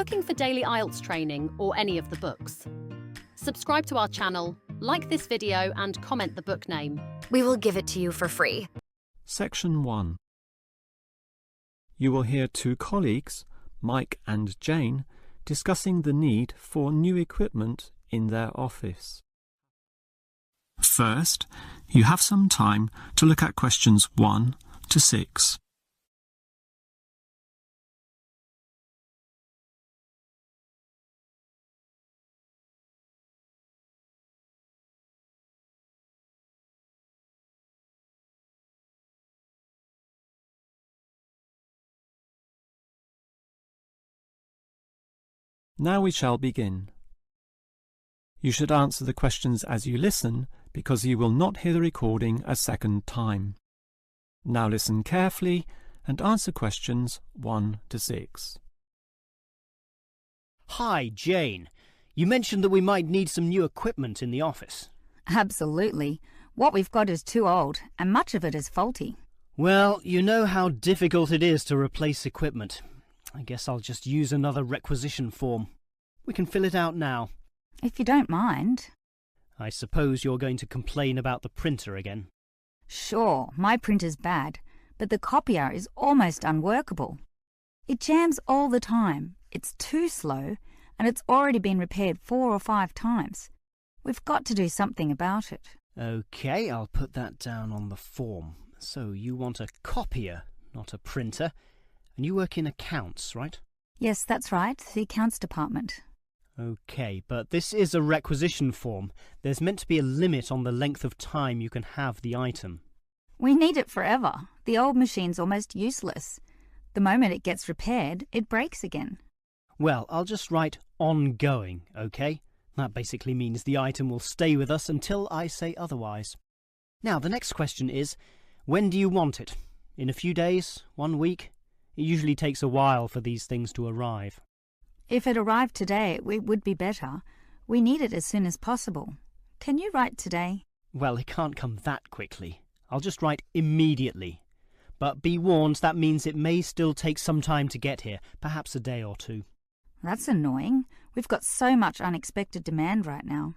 looking for daily Ielts training or any of the books? Subscribe to our channel, like this video and comment the book name. We will give it to you for free. Section 1. You will hear two colleagues, Mike and Jane, discussing the need for new equipment in their office. First, you have some time to look at questions 1 to 6. Now we shall begin. You should answer the questions as you listen because you will not hear the recording a second time. Now listen carefully and answer questions 1 to 6. Hi, Jane. You mentioned that we might need some new equipment in the office. Absolutely. What we've got is too old, and much of it is faulty. Well, you know how difficult it is to replace equipment. I guess I'll just use another requisition form. We can fill it out now. If you don't mind. I suppose you're going to complain about the printer again. Sure, my printer's bad, but the copier is almost unworkable. It jams all the time, it's too slow, and it's already been repaired 4 or 5 times. We've got to do something about it. OK, I'll put that down on the form. So you want a copier, not a printer. And you work in accounts, right? Yes, that's right, the accounts department. OK, but this is a requisition form. There's meant to be a limit on the length of time you can have the item. We need it forever. The old machine's almost useless. The moment it gets repaired, it breaks again. Well, I'll just write ongoing, OK? That basically means the item will stay with us until I say otherwise. Now, the next question is, when do you want it? In a few days? 1 week? It usually takes a while for these things to arrive. If it arrived today, it would be better. We need it as soon as possible. Can you write today? Well, it can't come that quickly. I'll just write immediately. But be warned, that means it may still take some time to get here, perhaps a day or 2. That's annoying. We've got so much unexpected demand right now.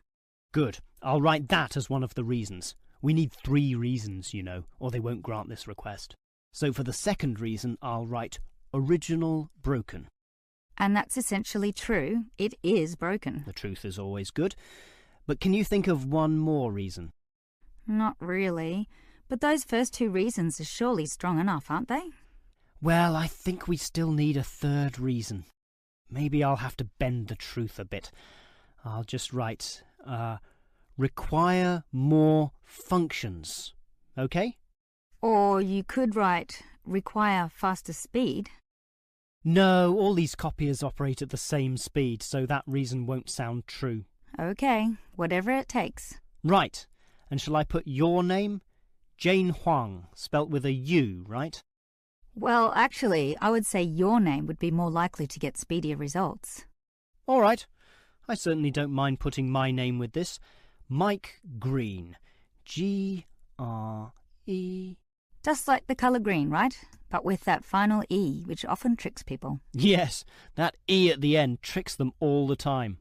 Good. I'll write that as one of the reasons. We need 3 reasons, you know, or they won't grant this request. So for the second reason, I'll write original broken. And that's essentially true. It is broken. The truth is always good. But can you think of one more reason? Not really. But those first 2 reasons are surely strong enough, aren't they? Well, I think we still need a 3rd reason. Maybe I'll have to bend the truth a bit. I'll just write, require more functions. OK? Or you could write, require faster speed. No, all these copiers operate at the same speed, so that reason won't sound true. OK, whatever it takes. Right. And shall I put your name? Jane Huang, spelt with a U, right? Well, actually, I would say your name would be more likely to get speedier results. All right. I certainly don't mind putting my name with this. Mike Green. G-R-E... Just like the colour green, right? But with that final E, which often tricks people. Yes, that E at the end tricks them all the time.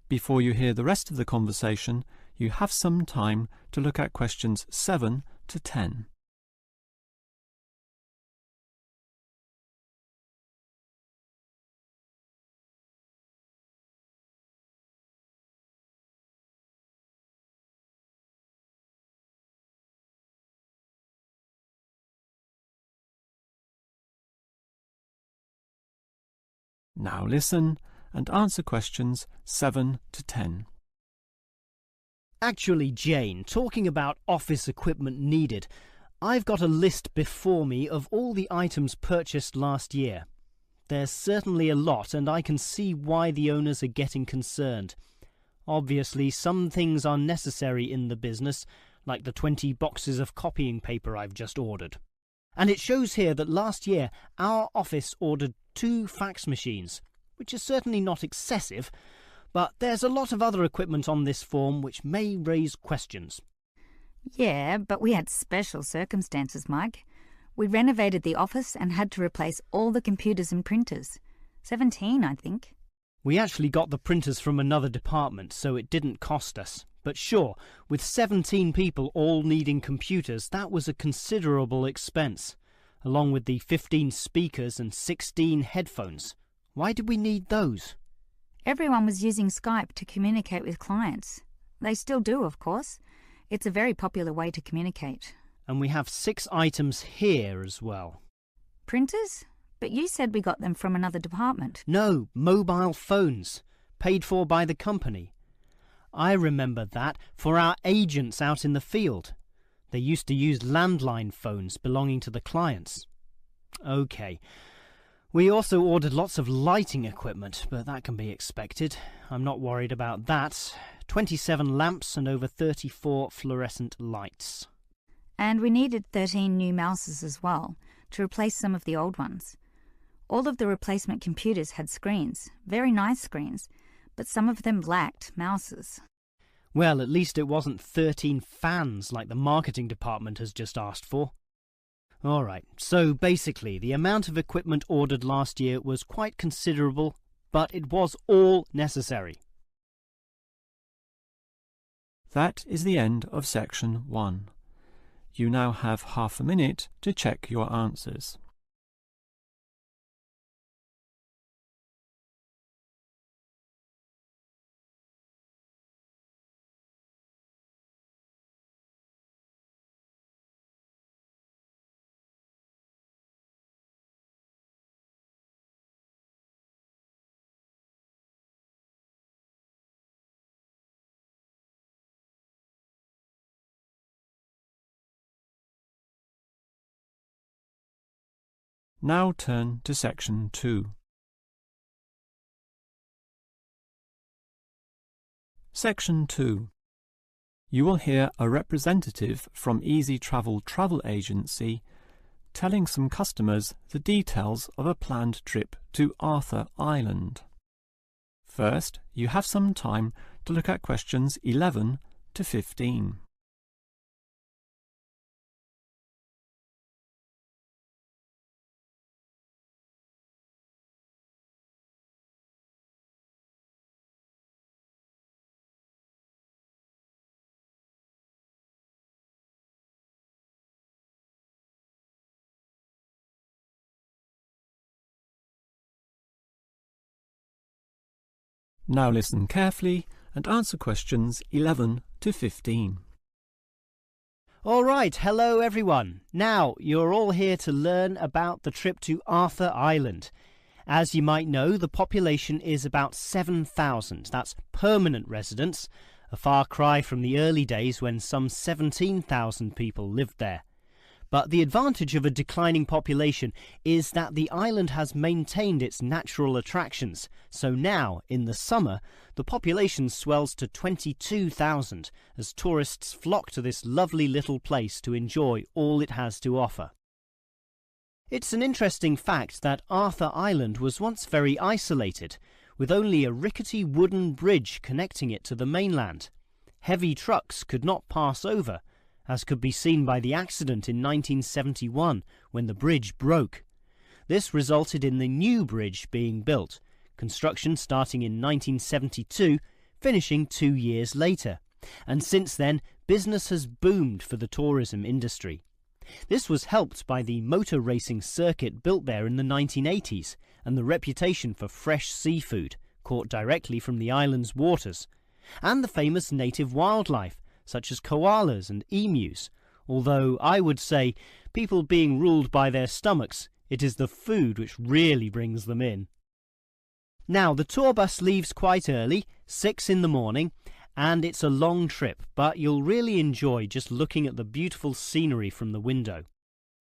Before you hear the rest of the conversation, you have some time to look at questions 7 to 10. Now listen and answer questions 7 to 10. Actually, Jane, talking about office equipment needed, I've got a list before me of all the items purchased last year. There's certainly a lot, and I can see why the owners are getting concerned. Obviously, some things are necessary in the business, like the 20 boxes of copying paper I've just ordered. And it shows here that last year our office ordered 2 fax machines, which is certainly not excessive, but there's a lot of other equipment on this form which may raise questions. Yeah, but we had special circumstances, Mike. We renovated the office and had to replace all the computers and printers. 17, I think. We actually got the printers from another department, so it didn't cost us. But sure, with 17 people all needing computers, that was a considerable expense, along with the 15 speakers and 16 headphones. Why did we need those? Everyone was using Skype to communicate with clients. They still do, of course. It's a very popular way to communicate. And we have 6 items here as well. Printers? But you said we got them from another department. No, mobile phones, paid for by the company. I remember that for our agents out in the field. They used to use landline phones belonging to the clients. OK. We also ordered lots of lighting equipment, but that can be expected. I'm not worried about that. 27 lamps and over 34 fluorescent lights. And we needed 13 new mouses as well, to replace some of the old ones. All of the replacement computers had screens, very nice screens, but some of them lacked mouses. Well, at least it wasn't 13 fans like the marketing department has just asked for. All right, so basically the amount of equipment ordered last year was quite considerable, but it was all necessary. That is the end of section 1. You now have half a minute to check your answers. Now turn to section 2. Section 2. You will hear a representative from Easy Travel Travel Agency telling some customers the details of a planned trip to Arthur Island. First, you have some time to look at questions 11 to 15. Now listen carefully and answer questions 11 to 15. All right, hello everyone. Now, you're all here to learn about the trip to Arthur Island. As you might know, the population is about 7,000. That's permanent residents, a far cry from the early days when some 17,000 people lived there. But the advantage of a declining population is that the island has maintained its natural attractions. So now, in the summer, the population swells to 22,000 as tourists flock to this lovely little place to enjoy all it has to offer. It's an interesting fact that Arthur Island was once very isolated, with only a rickety wooden bridge connecting it to the mainland. Heavy trucks could not pass over, as could be seen by the accident in 1971 when the bridge broke. This resulted in the new bridge being built, construction starting in 1972, finishing 2 years later. And since then, business has boomed for the tourism industry. This was helped by the motor racing circuit built there in the 1980s and the reputation for fresh seafood, caught directly from the island's waters, and the famous native wildlife, such as koalas and emus, although I would say, people being ruled by their stomachs, it is the food which really brings them in. Now, the tour bus leaves quite early, 6 in the morning, and it's a long trip, but you'll really enjoy just looking at the beautiful scenery from the window.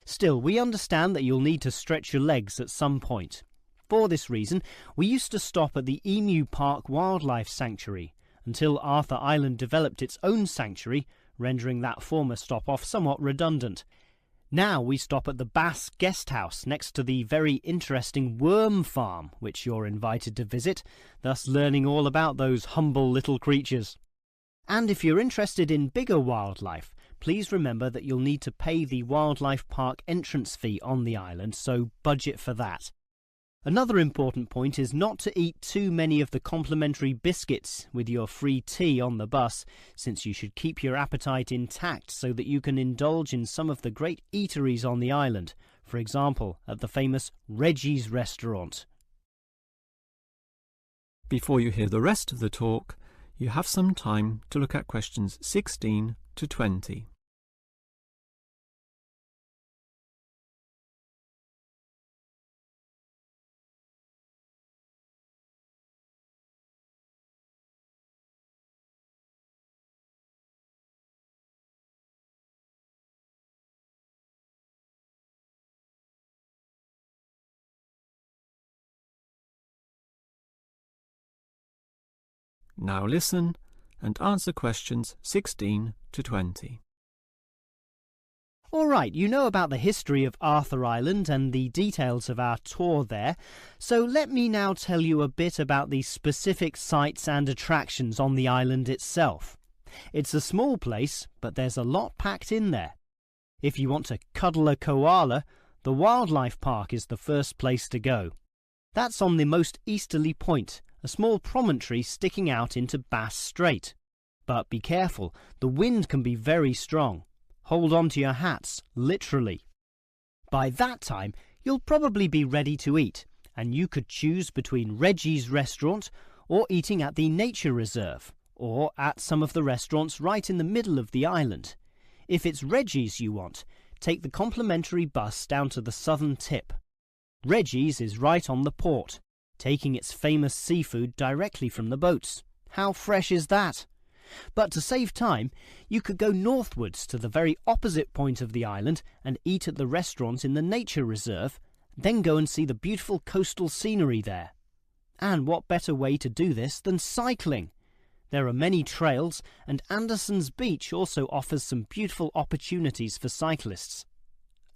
Still, we understand that you'll need to stretch your legs at some point. For this reason, we used to stop at the Emu Park Wildlife Sanctuary, until Arthur Island developed its own sanctuary, rendering that former stop-off somewhat redundant. Now we stop at the Bass Guest House next to the very interesting worm farm, which you're invited to visit, thus learning all about those humble little creatures. And if you're interested in bigger wildlife, please remember that you'll need to pay the wildlife park entrance fee on the island, so budget for that. Another important point is not to eat too many of the complimentary biscuits with your free tea on the bus, since you should keep your appetite intact so that you can indulge in some of the great eateries on the island, for example, at the famous Reggie's restaurant. Before you hear the rest of the talk, you have some time to look at questions 16 to 20. Now listen and answer questions 16 to 20. All right, you know about the history of Arthur Island and the details of our tour there, so let me now tell you a bit about the specific sites and attractions on the island itself. It's a small place, but there's a lot packed in there. If you want to cuddle a koala, the wildlife park is the first place to go. That's on the most easterly point, a small promontory sticking out into Bass Strait. But be careful, the wind can be very strong. Hold on to your hats, literally. By that time, you'll probably be ready to eat, and you could choose between Reggie's restaurant or eating at the nature reserve, or at some of the restaurants right in the middle of the island. If it's Reggie's you want, take the complimentary bus down to the southern tip. Reggie's is right on the port, taking its famous seafood directly from the boats. How fresh is that? But to save time, you could go northwards to the very opposite point of the island and eat at the restaurant in the nature reserve, then go and see the beautiful coastal scenery there. And what better way to do this than cycling? There are many trails, and Anderson's Beach also offers some beautiful opportunities for cyclists,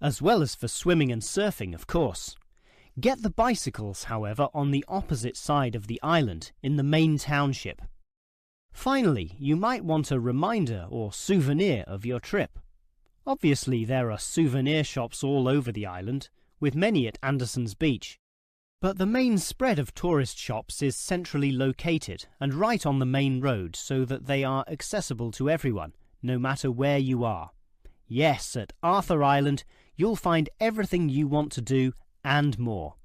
as well as for swimming and surfing, of course. Get the bicycles, however, on the opposite side of the island, in the main township. Finally, you might want a reminder or souvenir of your trip. Obviously, there are souvenir shops all over the island, with many at Anderson's Beach. But the main spread of tourist shops is centrally located and right on the main road so that they are accessible to everyone, no matter where you are. Yes, at Arthur Island, you'll find everything you want to do and more.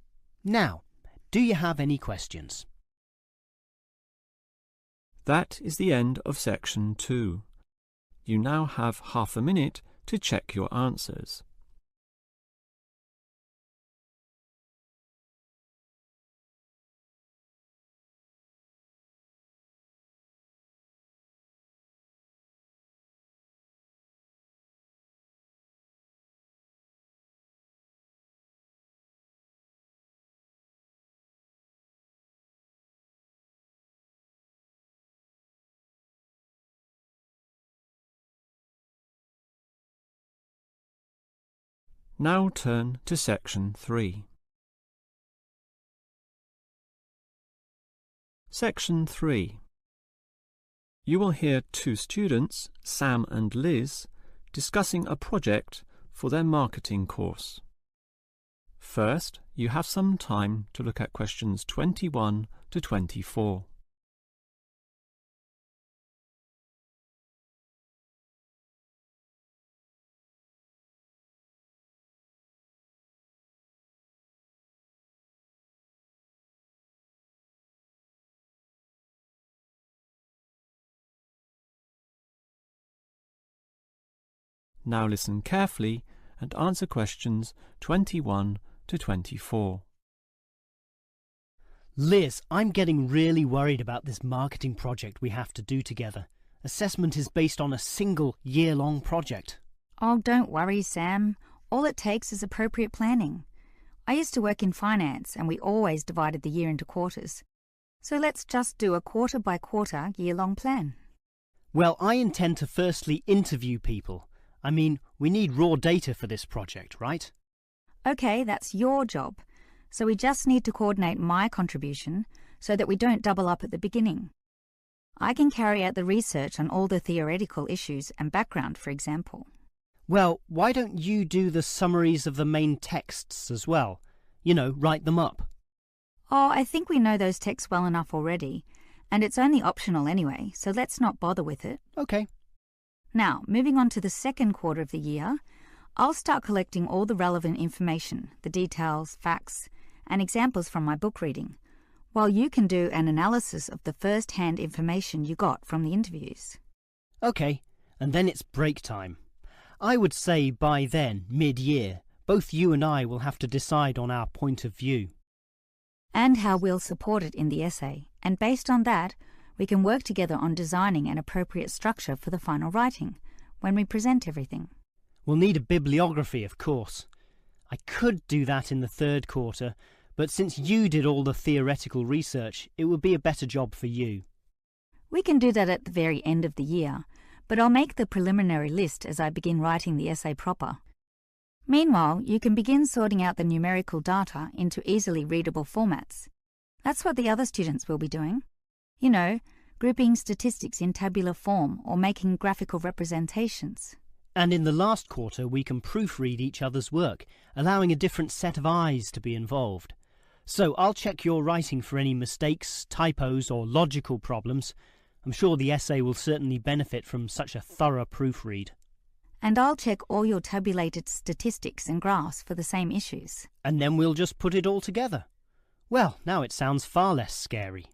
Now, do you have any questions? That is the end of section 2. You now have half a minute to check your answers. Now turn to section 3. Section 3. You will hear two students, Sam and Liz, discussing a project for their marketing course. First, you have some time to look at questions 21 to 24. Now listen carefully and answer questions 21 to 24. Liz, I'm getting really worried about this marketing project we have to do together. Assessment is based on a single year-long project. Oh, don't worry, Sam. All it takes is appropriate planning. I used to work in finance and we always divided the year into quarters. So let's just do a quarter-by-quarter year-long plan. Well, I intend to firstly interview people. I mean, we need raw data for this project, right? Okay, that's your job. So we just need to coordinate my contribution so that we don't double up at the beginning. I can carry out the research on all the theoretical issues and background, for example. Well, why don't you do the summaries of the main texts as well? You know, write them up. Oh, I think we know those texts well enough already, and it's only optional anyway, so let's not bother with it. Okay. Now, moving on to the second quarter of the year, I'll start collecting all the relevant information, the details, facts, and examples from my book reading, while you can do an analysis of the first-hand information you got from the interviews. Okay, and then it's break time. I would say by then, mid-year, both you and I will have to decide on our point of view. And how we'll support it in the essay, and based on that, we can work together on designing an appropriate structure for the final writing, when we present everything. We'll need a bibliography, of course. I could do that in the third quarter, but since you did all the theoretical research, it would be a better job for you. We can do that at the very end of the year, but I'll make the preliminary list as I begin writing the essay proper. Meanwhile, you can begin sorting out the numerical data into easily readable formats. That's what the other students will be doing. You know, grouping statistics in tabular form or making graphical representations. And in the last quarter, we can proofread each other's work, allowing a different set of eyes to be involved. So I'll check your writing for any mistakes, typos, or logical problems. I'm sure the essay will certainly benefit from such a thorough proofread. And I'll check all your tabulated statistics and graphs for the same issues. And then we'll just put it all together. Well, now it sounds far less scary.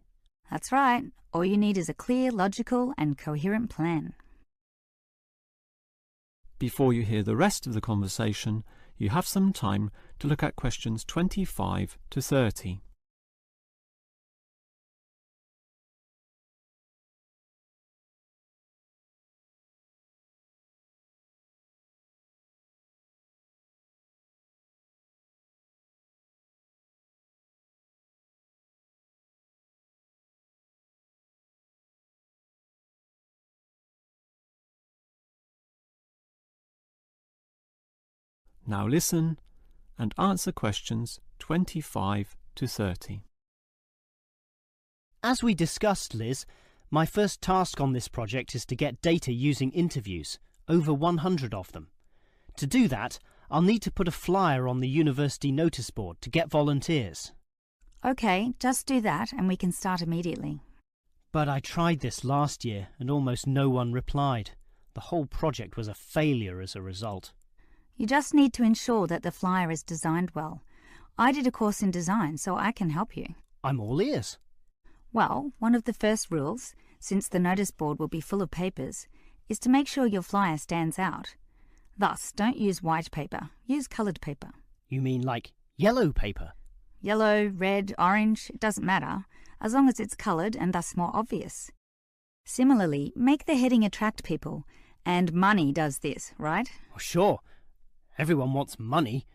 That's right. All you need is a clear, logical, and coherent plan. Before you hear the rest of the conversation, you have some time to look at questions 25 to 30. Now listen and answer questions 25 to 30. As we discussed, Liz, my first task on this project is to get data using interviews, over 100 of them. To do that, I'll need to put a flyer on the university notice board to get volunteers. Okay, just do that and we can start immediately. But I tried this last year and almost no one replied. The whole project was a failure as a result. You just need to ensure that the flyer is designed well. I did a course in design, so I can help you. I'm all ears. Well, one of the first rules, since the notice board will be full of papers, is to make sure your flyer stands out. Thus, don't use white paper, use coloured paper. You mean like yellow paper? Yellow, red, orange, it doesn't matter, as long as it's coloured and thus more obvious. Similarly, make the heading attract people, and money does this, right? Oh, sure. Everyone wants money.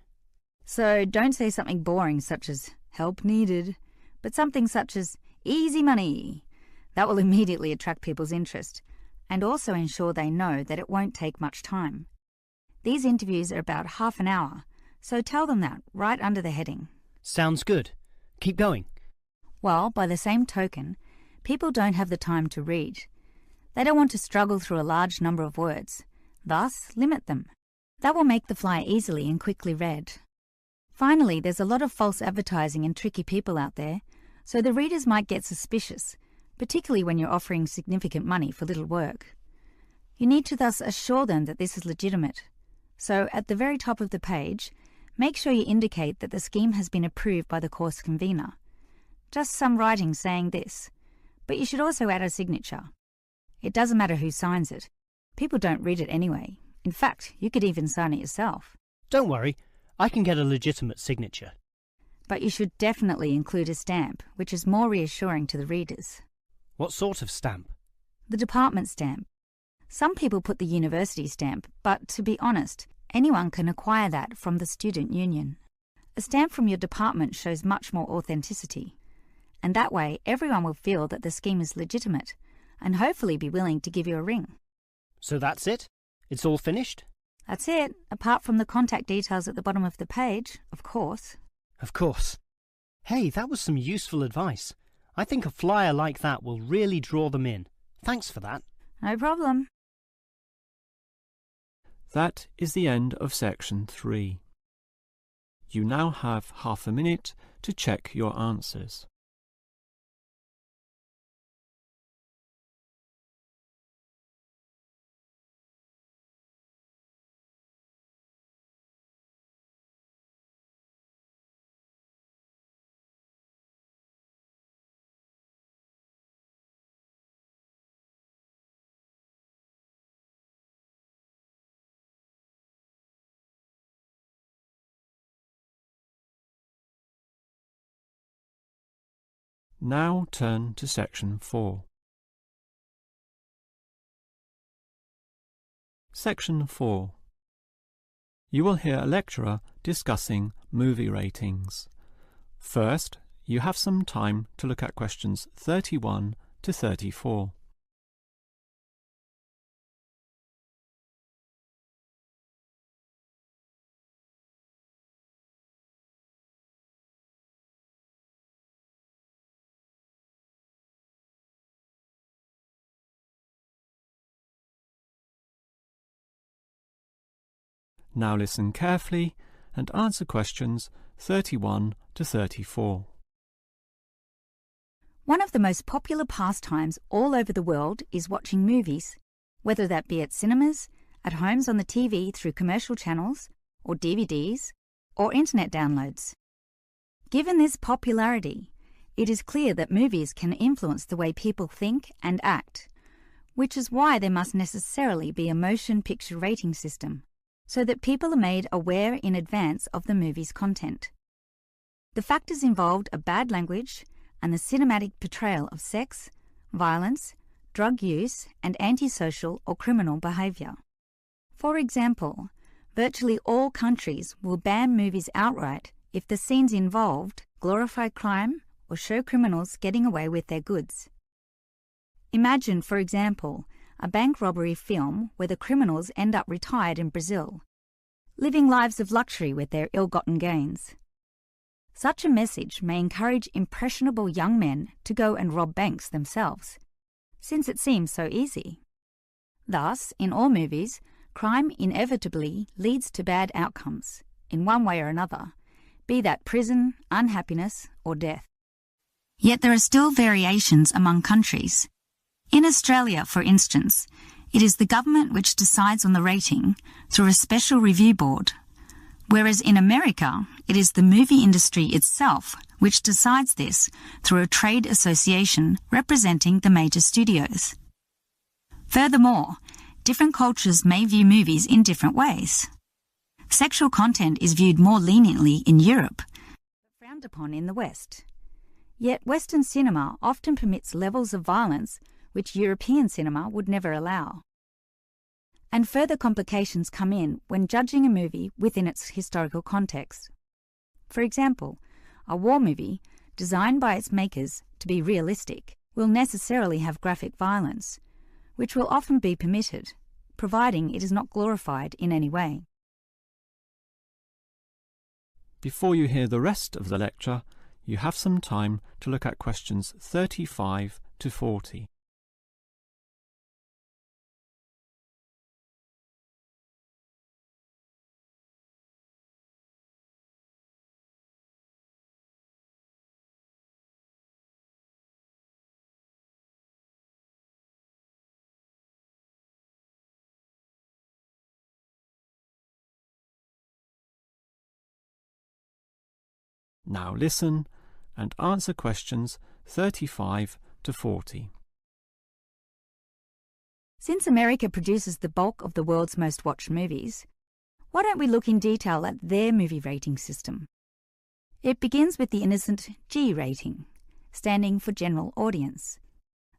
So don't say something boring such as help needed, but something such as easy money. That will immediately attract people's interest and also ensure they know that it won't take much time. These interviews are about half an hour, so tell them that right under the heading. Sounds good. Keep going. Well, by the same token, people don't have the time to read. They don't want to struggle through a large number of words. Thus, limit them. That will make the flyer easily and quickly read. Finally, there's a lot of false advertising and tricky people out there, so the readers might get suspicious, particularly when you're offering significant money for little work. You need to thus assure them that this is legitimate. So, at the very top of the page, make sure you indicate that the scheme has been approved by the course convener. Just some writing saying this, but you should also add a signature. It doesn't matter who signs it. People don't read it anyway. In fact, you could even sign it yourself. Don't worry, I can get a legitimate signature. But you should definitely include a stamp, which is more reassuring to the readers. What sort of stamp? The department stamp. Some people put the university stamp, but to be honest, anyone can acquire that from the student union. A stamp from your department shows much more authenticity. And that way, everyone will feel that the scheme is legitimate and hopefully be willing to give you a ring. So that's it? It's all finished? That's it, apart from the contact details at the bottom of the page, of course. Of course. Hey, that was some useful advice. I think a flyer like that will really draw them in. Thanks for that. No problem. That is the end of section 3. You now have half a minute to check your answers. Now turn to section 4. Section 4. You will hear a lecturer discussing movie ratings. First, you have some time to look at questions 31 to 34. Now listen carefully and answer questions 31 to 34. One of the most popular pastimes all over the world is watching movies, whether that be at cinemas, at homes on the TV through commercial channels, or DVDs, or internet downloads. Given this popularity, it is clear that movies can influence the way people think and act, which is why there must necessarily be a motion picture rating system, so that people are made aware in advance of the movie's content. The factors involved are bad language and the cinematic portrayal of sex, violence, drug use, and antisocial or criminal behaviour. For example, virtually all countries will ban movies outright if the scenes involved glorify crime or show criminals getting away with their goods. Imagine, for example, a bank robbery film where the criminals end up retired in Brazil, living lives of luxury with their ill-gotten gains. Such a message may encourage impressionable young men to go and rob banks themselves, since it seems so easy. Thus, in all movies, crime inevitably leads to bad outcomes, in one way or another, be that prison, unhappiness, or death. Yet there are still variations among countries. In Australia, for instance, it is the government which decides on the rating through a special review board, whereas in America, it is the movie industry itself which decides this through a trade association representing the major studios. Furthermore, different cultures may view movies in different ways. Sexual content is viewed more leniently in Europe, but frowned upon in the West. Yet Western cinema often permits levels of violence which European cinema would never allow. And further complications come in when judging a movie within its historical context. For example, a war movie, designed by its makers to be realistic, will necessarily have graphic violence, which will often be permitted, providing it is not glorified in any way. Before you hear the rest of the lecture, you have some time to look at questions 35 to 40. Now listen and answer questions 35 to 40. Since America produces the bulk of the world's most watched movies, why don't we look in detail at their movie rating system? It begins with the innocent G rating, standing for general audience,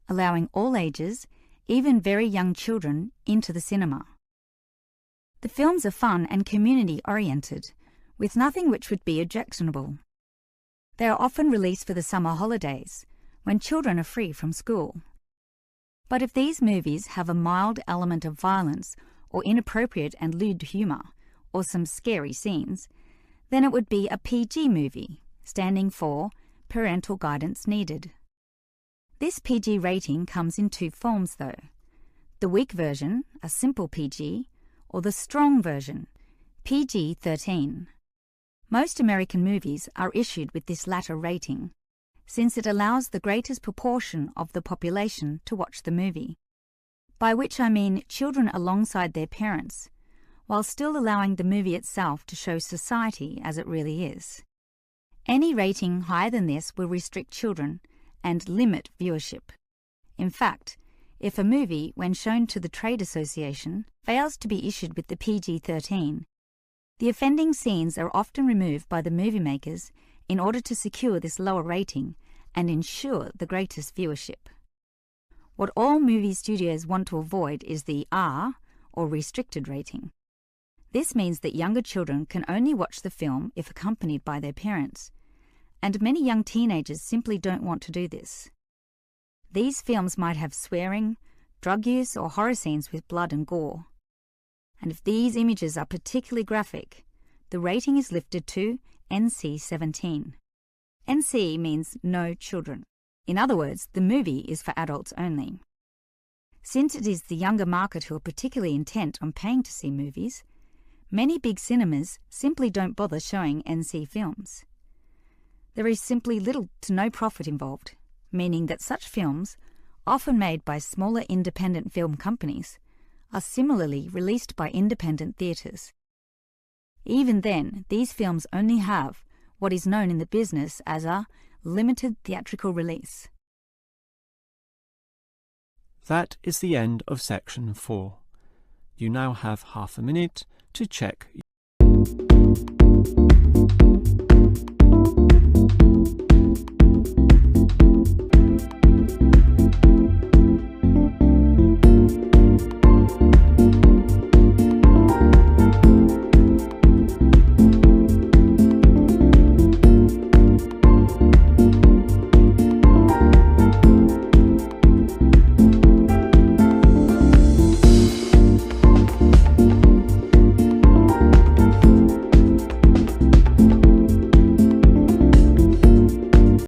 allowing all ages, even very young children, into the cinema. The films are fun and community-oriented, with nothing which would be objectionable. They are often released for the summer holidays, when children are free from school. But if these movies have a mild element of violence or inappropriate and lewd humour, or some scary scenes, then it would be a PG movie, standing for Parental Guidance Needed. This PG rating comes in two forms though: the weak version, a simple PG, or the strong version, PG-13. Most American movies are issued with this latter rating, since it allows the greatest proportion of the population to watch the movie, by which I mean children alongside their parents, while still allowing the movie itself to show society as it really is. Any rating higher than this will restrict children and limit viewership. In fact, if a movie, when shown to the trade association, fails to be issued with the PG-13, the offending scenes are often removed by the movie makers in order to secure this lower rating and ensure the greatest viewership. What all movie studios want to avoid is the R, or restricted rating. This means that younger children can only watch the film if accompanied by their parents, and many young teenagers simply don't want to do this. These films might have swearing, drug use, or horror scenes with blood and gore. And if these images are particularly graphic, the rating is lifted to NC-17. NC means no children. In other words, the movie is for adults only. Since it is the younger market who are particularly intent on paying to see movies, many big cinemas simply don't bother showing NC films. There is simply little to no profit involved, meaning that such films, often made by smaller independent film companies, are similarly released by independent theatres. Even then, these films only have what is known in the business as a limited theatrical release. That is the end of section 4. You now have half a minute to check.